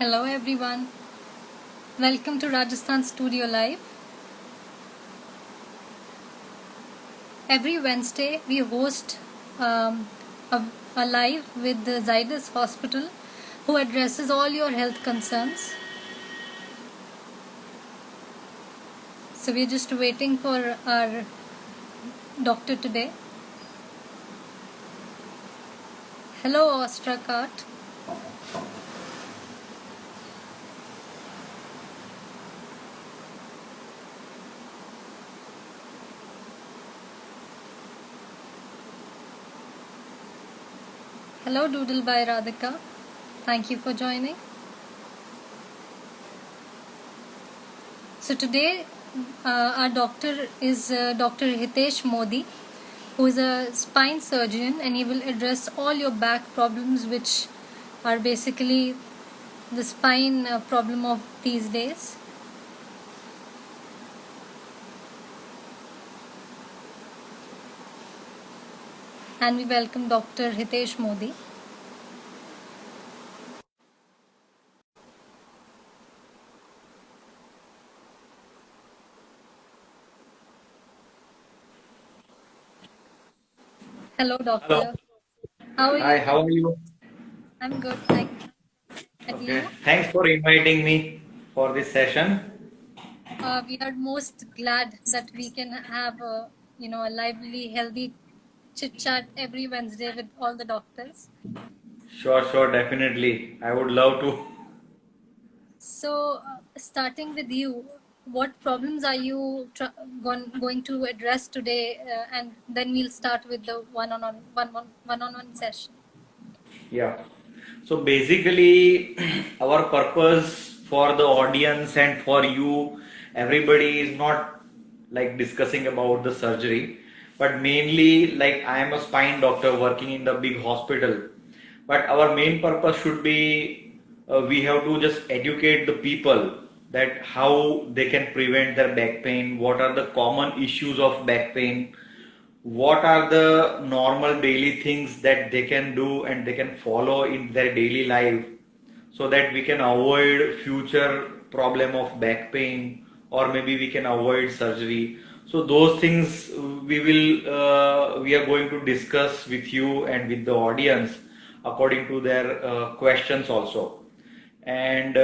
Hello everyone. Welcome to Rajasthan Studio Live. Every Wednesday we host a live with the Zydus Hospital who addresses all your health concerns. So we're just waiting for our doctor today. Hello Ostrakart. Hello Doodle by Radhika. Thank you for joining. So today our doctor is Dr. Hitesh Modi, who is a spine surgeon, and he will address all your back problems, which are basically the spine problem of these days. And we welcome Dr. Hitesh Modi. Hello, Hello. doctor. How are Hi, you? how are you? I'm good, thank you. And Okay. you? Thanks for inviting me for this session. We are most glad that we can have a lively, healthy chit chat every Wednesday with all the doctors. Sure, definitely. I would love to. So, starting with you, what problems are you going to address today? And then we'll start with the one-on-one session. Yeah. So basically, our purpose for the audience and for you, everybody is not like discussing about the surgery, but mainly like I am a spine doctor working in the big hospital. But our main purpose should be we have to just educate the people that how they can prevent their back pain, what are the common issues of back pain, what are the normal daily things that they can do and they can follow in their daily life so that we can avoid future problem of back pain, or maybe we can avoid surgery. So those things we are going to discuss with you and with the audience according to their questions also. And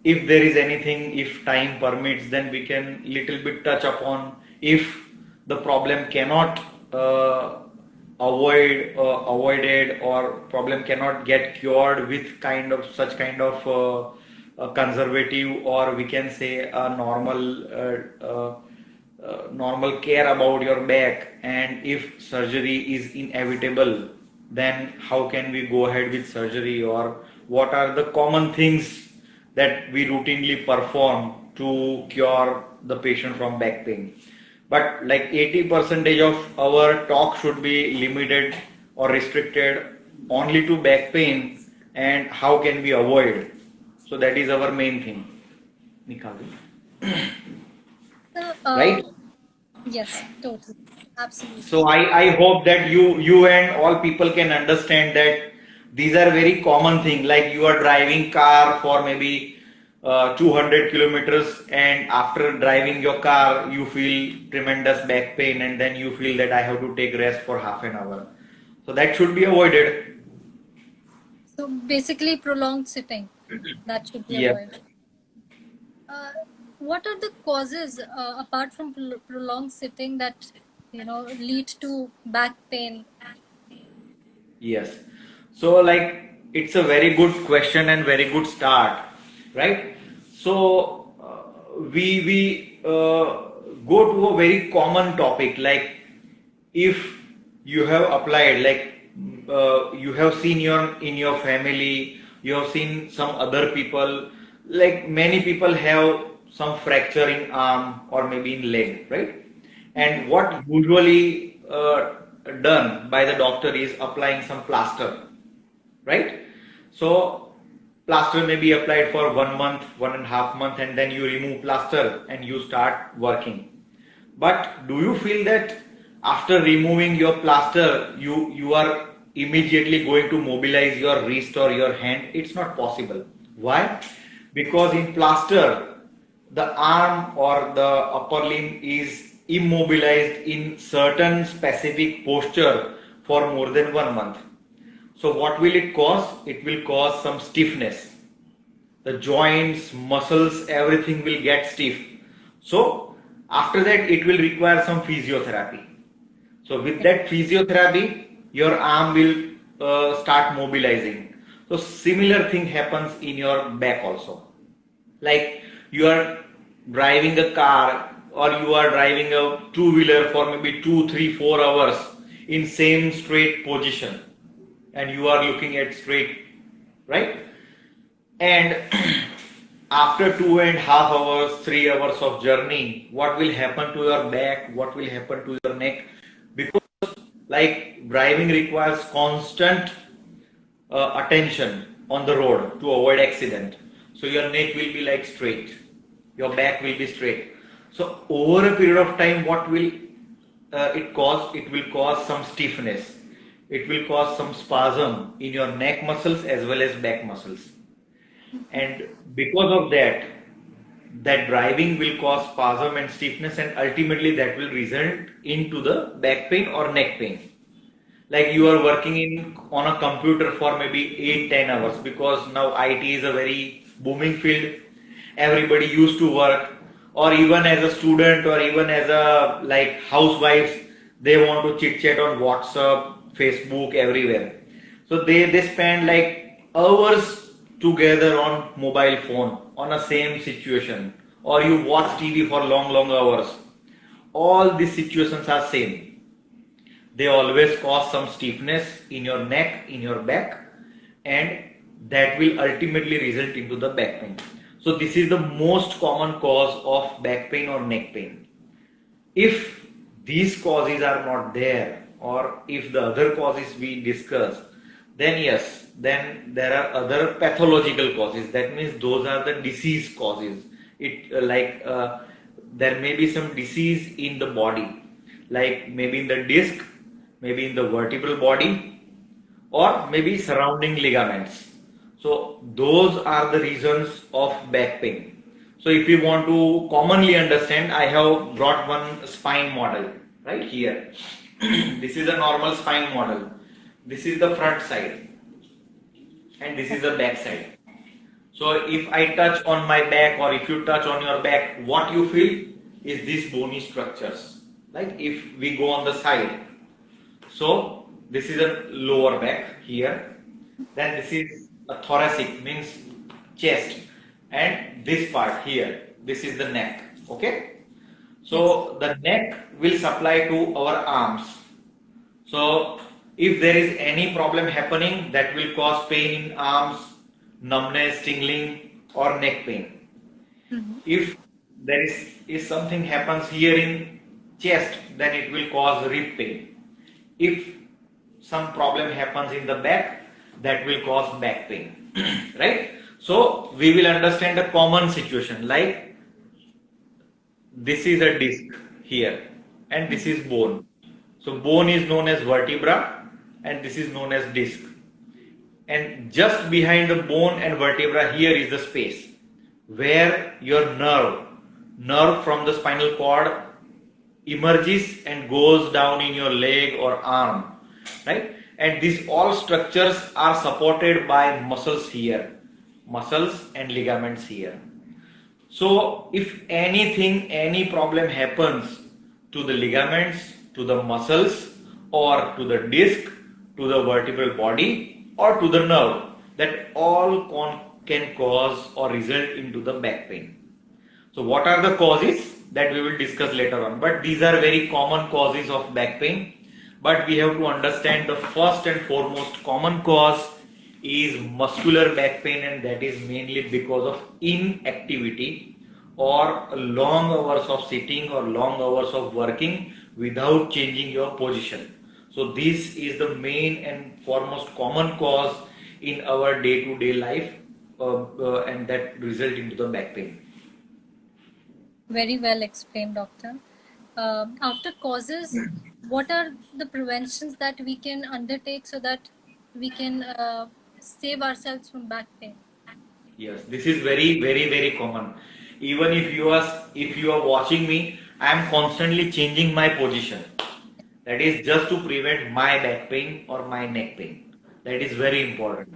if there is anything, if time permits, then we can little bit touch upon if the problem cannot avoided, or problem cannot get cured with kind of such kind of conservative, or we can say a normal care about your back, and if surgery is inevitable, then how can we go ahead with surgery, or what are the common things that we routinely perform to cure the patient from back pain. But like 80% of our talk should be limited or restricted only to back pain and how can we avoid. So that is our main thing. Nikali. So, Right? yes, totally, absolutely. So I hope that you and all people can understand that these are very common thing. Like you are driving car for maybe 200 kilometers, and after driving your car you feel tremendous back pain, and then you feel that I have to take rest for half an hour. So that should be avoided. So basically, prolonged sitting that should be Yeah. avoided. Uh, what are the causes apart from prolonged sitting that lead to back pain? Yes. So like it's a very good question and very good start, right? So we go to a very common topic, like if you have applied, like you have seen your in your family, you have seen some other people, like many people have some fracture in arm or maybe in leg, right? Mhm. And what usually done by the doctor is applying some plaster, right? So plaster may be applied for 1 month, 1.5 month, and then you remove plaster and you start working. But do you feel that after removing your plaster, you are immediately going to mobilize your wrist or your hand? It's not possible. Why? Because in plaster, the arm or the upper limb is immobilized in certain specific posture for more than 1 month. So what will it cause? It will cause some stiffness. The joints, muscles, everything will get stiff. So after that, it will require some physiotherapy. So with that physiotherapy, your arm will start mobilizing. So similar thing happens in your back also. Like you are driving a car or you are driving a two-wheeler for maybe 2, 3, 4 hours in same straight position, and you are looking at straight, right? And after 2.5 hours, 3 hours of journey, what will happen to your back? What will happen to your neck? Because like driving requires constant attention on the road to avoid accident. So your neck will be like straight, your back will be straight. So over a period of time, what will it cause? It will cause some stiffness. It will cause some spasm in your neck muscles as well as back muscles. And because of that, that driving will cause spasm and stiffness, and ultimately that will result into the back pain or neck pain. Like you are working in on a computer for maybe 8, 10 hours, because now IT is a very booming field. Everybody used to work, or even as a student or even as a like housewives, they want to chit chat on WhatsApp, Facebook, everywhere. So they spend like hours together on mobile phone on a same situation, or you watch TV for long hours. All these situations are same. They always cause some stiffness in your neck, in your back, and that will ultimately result into the back pain. So this is the most common cause of back pain or neck pain. If these causes are not there, or if the other causes we discuss, then yes, then there are other pathological causes. That means those are the disease causes. There may be some disease in the body, like maybe in the disc, maybe in the vertebral body, or maybe surrounding ligaments. So those are the reasons of back pain. So if you want to commonly understand, I have brought one spine model right here. This is a normal spine model. This is the front side and this is the back side. So if I touch on my back or if you touch on your back, what you feel is these bony structures. Like if we go on the side, so this is a lower back here, then this is a thoracic, means chest, and this part here, this is the neck. Okay, Yes. so the neck will supply to our arms. So if there is any problem happening, that will cause pain in arms, numbness, tingling, or neck pain. Mhm. If there is if something happens here in chest, then it will cause rib pain. If some problem happens in the back, that will cause back pain. Right? So we will understand a common situation, like this is a disc here and this is bone. So bone is known as vertebra and this is known as disc. And just behind the bone and vertebra here is the space where your nerve from the spinal cord emerges and goes down in your leg or arm, right? And these all structures are supported by muscles here, muscles and ligaments here. So if anything, any problem happens to the ligaments, to the muscles, or to the disc, to the vertebral body, or to the nerve, that all can cause or result into the back pain. So what are the causes that we will discuss later on? But these are very common causes of back pain. But we have to understand the first and foremost common cause is muscular back pain, and that is mainly because of inactivity or long hours of sitting or long hours of working without changing your position. So this is the main and foremost common cause in our day-to-day life, and that result into the back pain. Very well explained, doctor. After causes, what are the preventions that we can undertake so that we can save ourselves from back pain? Yes, this is very, very, very common. Even if you are watching me, I am constantly changing my position. That is just to prevent my back pain or my neck pain. That is very important.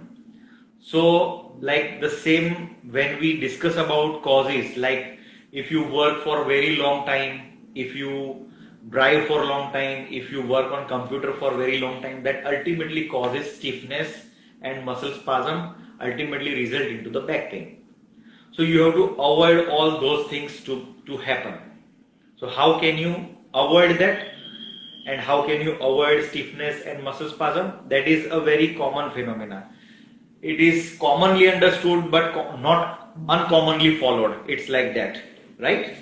So, like the same when we discuss about causes, like if you work for a very long time, if you drive for a long time, if you work on computer for a very long time, that ultimately causes stiffness and muscle spasm, ultimately result into the back pain. So you have to avoid all those things to happen. So how can you avoid that? And how can you avoid stiffness and muscle spasm? That is a very common phenomena. It is commonly understood but not uncommonly followed. It's like that, right?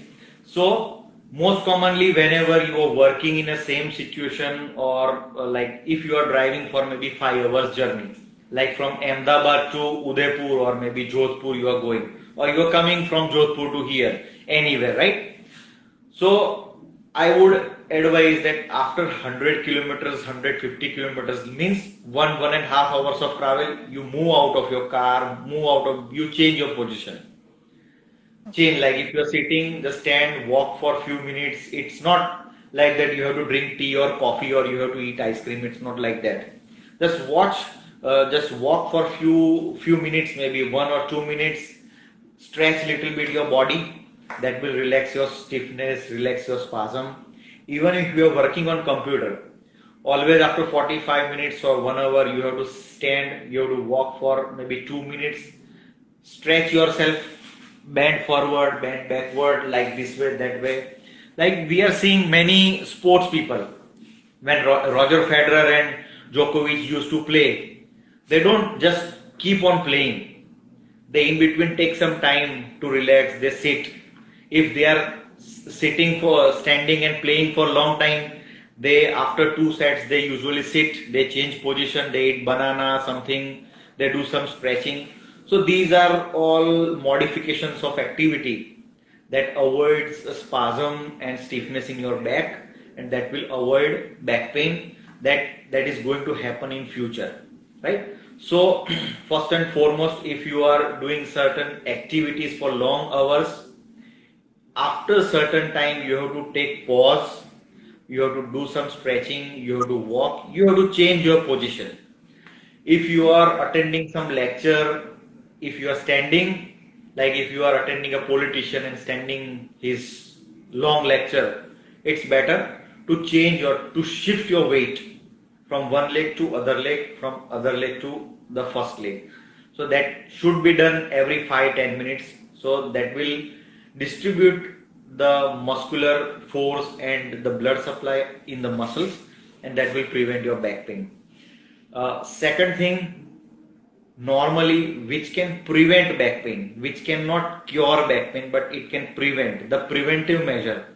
So most commonly whenever you are working in a same situation, or like if you are driving for maybe 5 hours journey, like from Ahmedabad to Udaipur or maybe Jodhpur you are going, or you are coming from Jodhpur to here, anywhere, right? So I would advise that after 100 kilometers, 150 kilometers means 1.5 hours of travel, you move out of your car, you change your position. Change, like if you are sitting, just stand, walk for few minutes. It's not like that you have to drink tea or coffee or you have to eat ice cream. It's not like that. Just walk for few minutes, maybe 1 or 2 minutes. Stretch little bit your body. That will relax your stiffness, relax your spasm. Even if you are working on computer, always after 45 minutes or 1 hour, you have to stand. You have to walk for maybe 2 minutes. Stretch yourself, bend forward, bend backward, like this way, that way. Like we are seeing many sports people, when Roger Federer and Djokovic used to play, they don't just keep on playing. They in between take some time to relax, they sit. If they are sitting for standing and playing for a long time, they after two sets they usually sit, they change position, they eat banana, something, they do some stretching. So these are all modifications of activity that avoids a spasm and stiffness in your back, and that will avoid back pain that is going to happen in future, right? So first and foremost, if you are doing certain activities for long hours, after certain time you have to take pause, you have to do some stretching, you have to walk, you have to change your position. If you are attending some lecture, if you are standing, like if you are attending a politician and standing his long lecture, it's better to change or to shift your weight from one leg to other leg, from other leg to the first leg. So that should be done every 5-10 minutes. So that will distribute the muscular force and the blood supply in the muscles, and that will prevent your back pain. Second thing, normally which can prevent back pain, which cannot cure back pain, but it can prevent. The preventive measure: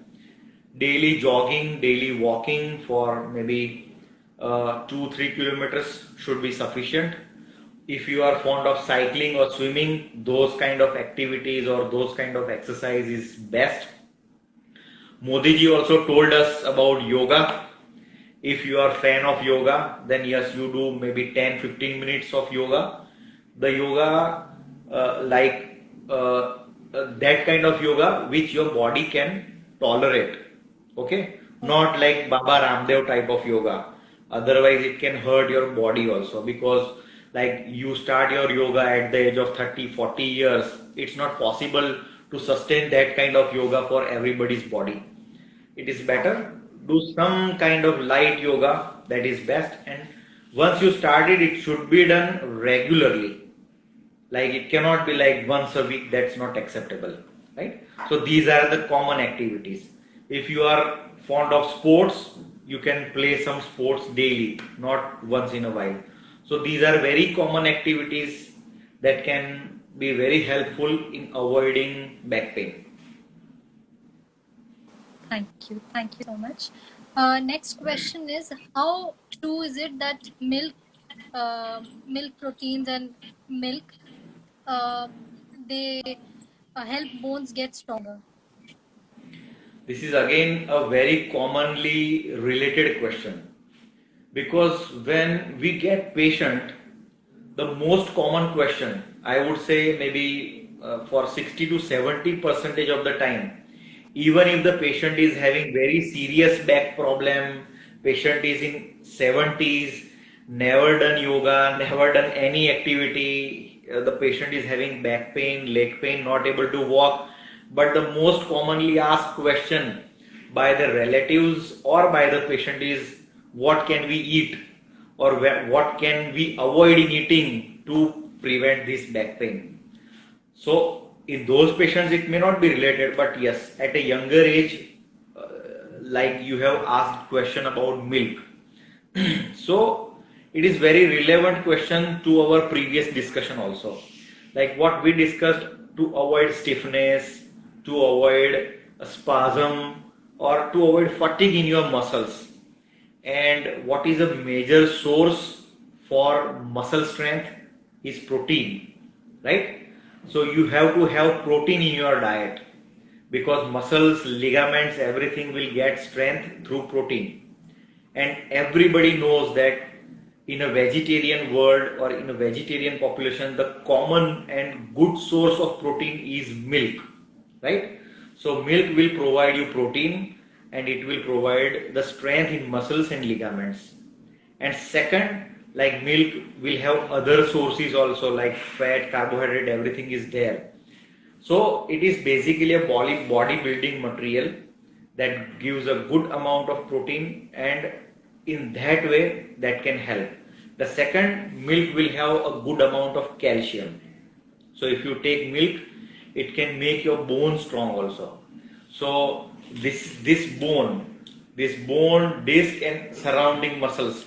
daily jogging, daily walking for maybe 2-3 kilometers should be sufficient. If you are fond of cycling or swimming, those kind of activities or those kind of exercise is best. Modi ji also told us about yoga. If you are fan of yoga, then yes, you do maybe 10-15 minutes of yoga. The yoga, that kind of yoga which your body can tolerate. Okay, not like Baba Ramdev type of yoga. Otherwise, it can hurt your body also, because like you start your yoga at the age of 30-40 years, it's not possible to sustain that kind of yoga for everybody's body. It is better do some kind of light yoga, that is best. And once you started, it should be done regularly. Like it cannot be like once a week, that's not acceptable, right? So these are the common activities. If you are fond of sports, you can play some sports daily, not once in a while. So these are very common activities that can be very helpful in avoiding back pain. Thank you so much. Next question is, how true is it that milk proteins and milk, uh, they help bones get stronger? This is again a very commonly related question, because when we get patient, the most common question, I would say maybe for 60 to 70 percentage of the time, even if the patient is having very serious back problem, patient is in 70s, never done yoga, never done any activity, the patient is having back pain, leg pain, not able to walk, but the most commonly asked question by the relatives or by the patient is, what can we eat, or what can we avoid in eating to prevent this back pain. So in those patients it may not be related, but yes, at a younger age, like you have asked question about milk. So it is very relevant question to our previous discussion also, like what we discussed, to avoid stiffness, to avoid a spasm, or to avoid fatigue in your muscles. And what is a major source for muscle strength is protein, right? So you have to have protein in your diet, because muscles, ligaments, everything will get strength through protein. And everybody knows that in a vegetarian world or in a vegetarian population, the common and good source of protein is milk, right? So milk will provide you protein, and it will provide the strength in muscles and ligaments. And second, like milk will have other sources also, like fat, carbohydrate, everything is there. So it is basically a bodybuilding material that gives a good amount of protein, and in that way that can help. The second, milk will have a good amount of calcium. So if you take milk, it can make your bone strong also. So this bone disc and surrounding muscles,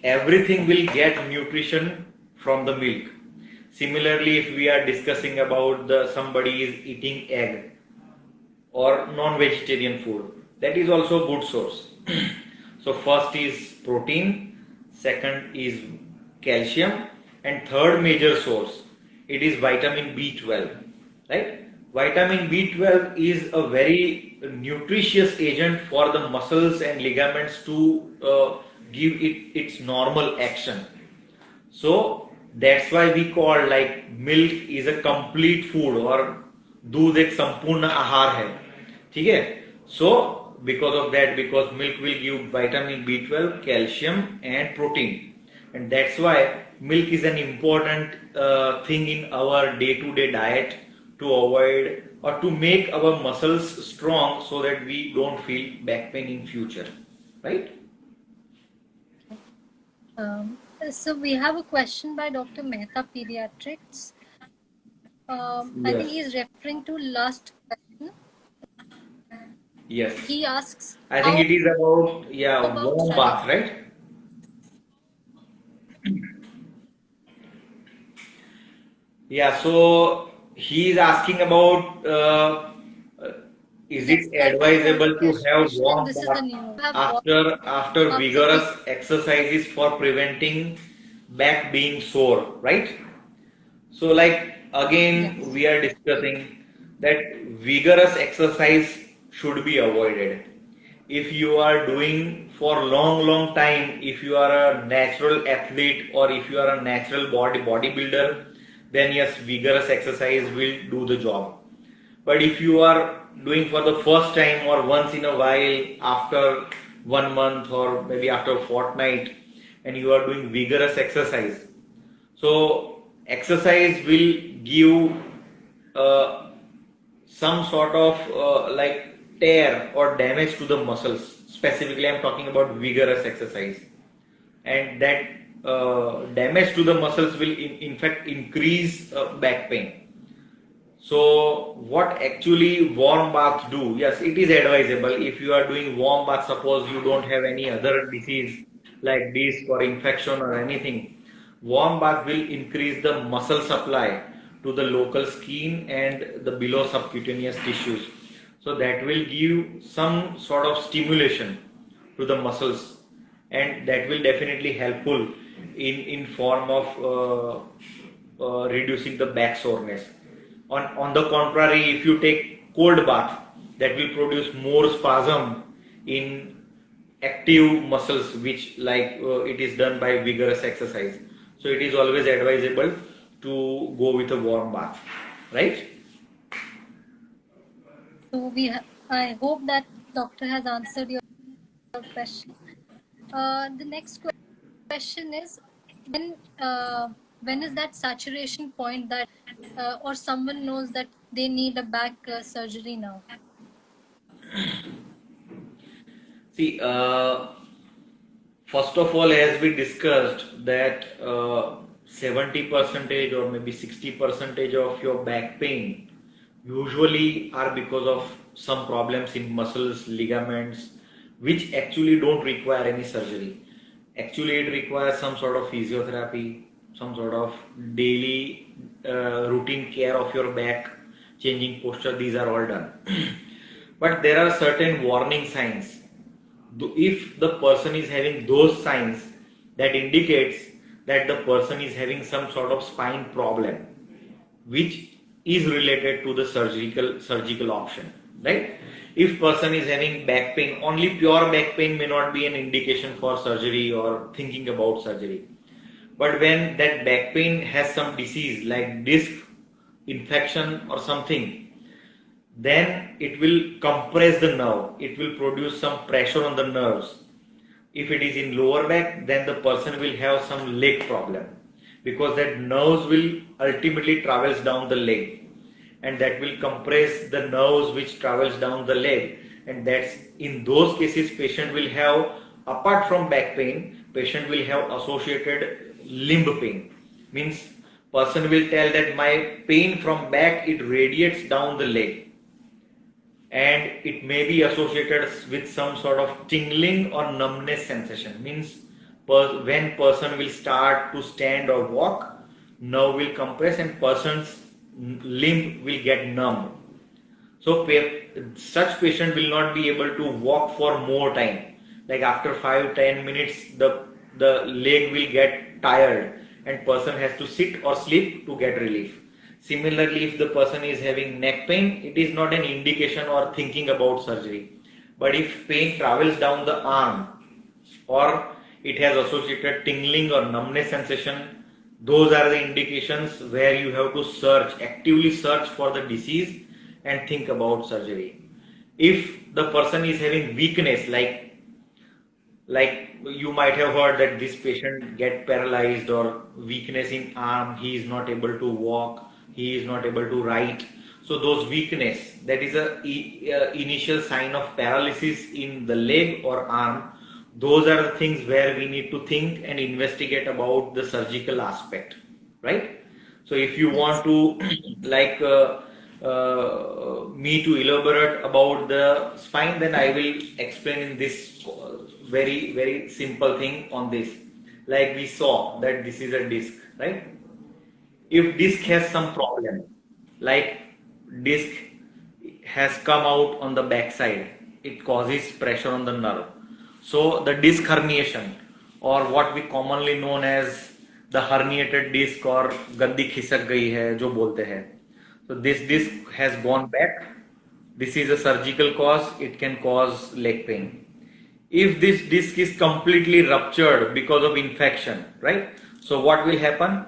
everything will get nutrition from the milk. Similarly, if we are discussing about somebody is eating egg or non-vegetarian food, that is also a good source. So first is protein, second is calcium, and third major source, it is vitamin B12, right? Vitamin B12 is a very nutritious agent for the muscles and ligaments to give it its normal action. So that's why we call like milk is a complete food, or दूध एक संपूर्ण आहार है, ठीक है? So because of that, because milk will give vitamin B12, calcium and protein, and that's why milk is an important thing in our day-to-day diet, to avoid or to make our muscles strong, so that we don't feel back pain in future, right? So we have a question by Dr. Mehta Pediatrics. I think Yes. he is referring to last question. Yes. He asks, I think it is about, how about warm bath, right? Yeah, so he is asking about is Yes, it that was the advisable to have question, and warm this is the bath new. after After vigorous exercises for preventing back being sore, right? So like again Yes. we are discussing that vigorous exercise should be avoided. If you are doing for long time, if you are a natural athlete or if you are a natural bodybuilder, then yes, vigorous exercise will do the job. But if you are doing for the first time or once in a while, after 1 month or maybe after a fortnight, and you are doing vigorous exercise, so exercise will give uh, some sort of like tear or damage to the muscles. Specifically, I'm talking about vigorous exercise, and that damage to the muscles will in fact increase back pain. So what actually warm baths do? Yes, it is advisable if you are doing warm bath. Suppose you don't have any other disease like disc or infection or anything. Warm bath will increase the muscle supply to the local skin and the below subcutaneous tissues. So that will give some sort of stimulation to the muscles, and that will definitely helpful in form of reducing the back soreness. On the contrary, if you take cold bath, that will produce more spasm in active muscles, which like it is done by vigorous exercise. So it is always advisable to go with a warm bath, right? So I hope that doctor has answered your question. The next question is when is that saturation point that or someone knows that they need a back surgery now? See, first of all, as we discussed, that 70 percentage or maybe 60 percentage of your back pain usually are because of some problems in muscles, ligaments, which actually don't require any surgery. Actually, it requires some sort of physiotherapy, some sort of daily routine care of your back, changing posture. These are all done. But there are certain warning signs. If the person is having those signs, that indicates that the person is having some sort of spine problem which is related to the surgical option, right? If person is having back pain, only pure back pain may not be an indication for surgery or thinking about surgery. But when that back pain has some disease like disc infection or something, then it will compress the nerve, it will produce some pressure on the nerves. If it is in lower back, then the person will have some leg problem, because that nerves will ultimately travels down the leg, and that will compress the nerves which travels down the leg, and that's in those cases patient will have, apart from back pain, patient will have associated limb pain. Means person will tell that my pain from back, it radiates down the leg, and it may be associated with some sort of tingling or numbness sensation. Means when person will start to stand or walk, nerve will compress and person's limb will get numb. So such patient will not be able to walk for more time. Like after 5-10 minutes, the leg will get tired and person has to sit or sleep to get relief. Similarly, if the person is having neck pain, it is not an indication or thinking about surgery. But if pain travels down the arm or it has associated tingling or numbness sensation, those are the indications where you have to actively search for the disease and think about surgery. If the person is having weakness, like you might have heard that this patient get paralyzed or weakness in arm, he is not able to walk, he is not able to write. So those weakness, that is a initial sign of paralysis in the leg or arm. Those are the things where we need to think and investigate about the surgical aspect, right? So if you want to like me to elaborate about the spine, then I will explain in this very simple thing on this. Like we saw that this is a disc, right? If disc has some problem, like disc has come out on the back side, it causes pressure on the nerve. So the disc herniation, or what we commonly known as the herniated disc or गद्दी खिसक गई है जो बोलते हैं. So this disc has gone back. This is a surgical cause. It can cause leg pain. If this disc is completely ruptured because of infection, right? So what will happen?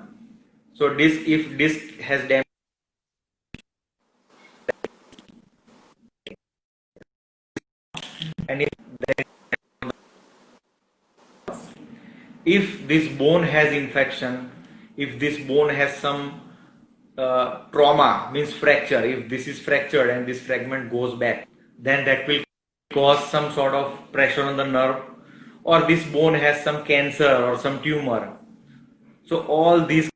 So if disc has damage, and if this bone has infection, if this bone has some trauma, means fracture, if this is fractured and this fragment goes back, then that will cause some sort of pressure on the nerve, or this bone has some cancer or some tumor. So all these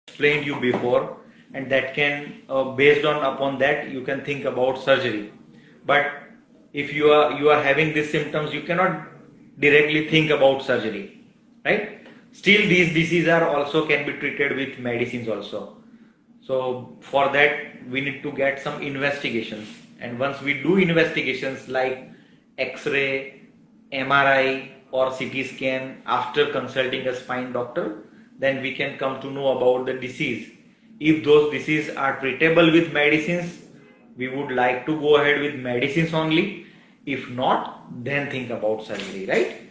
explained you before, and that can based on upon that you can think about surgery. But if you are having these symptoms, you cannot directly think about surgery, right? Still these diseases are also can be treated with medicines also. So for that we need to get some investigations, and once we do investigations like X-ray, MRI or CT scan after consulting a spine doctor, then we can come to know about the disease. If those diseases are treatable with medicines, we would like to go ahead with medicines only. If not, then think about surgery, right?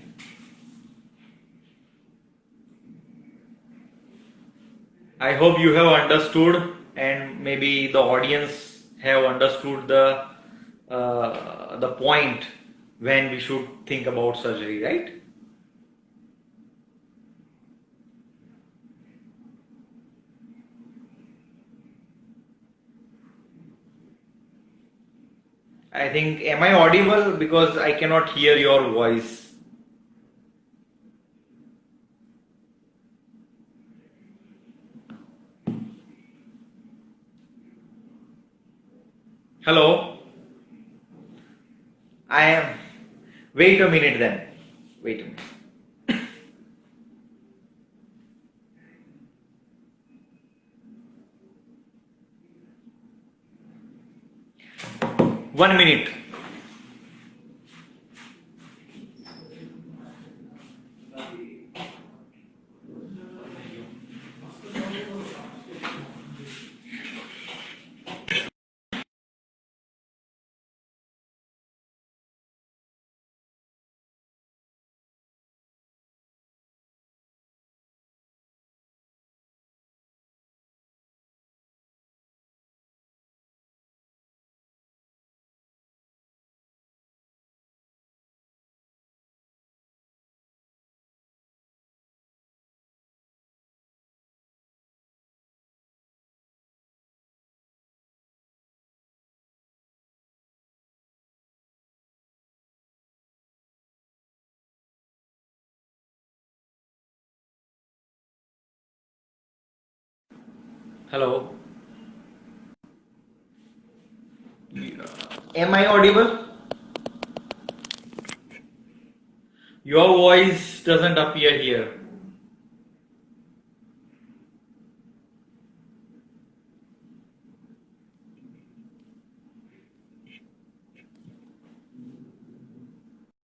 I hope you have understood, and maybe the audience have understood the point when we should think about surgery, right? I think, am I audible? Because I cannot hear your voice. Hello? I am. Wait a minute then. Wait a minute. 1 minute. Hello. Am I audible? Your voice doesn't appear here.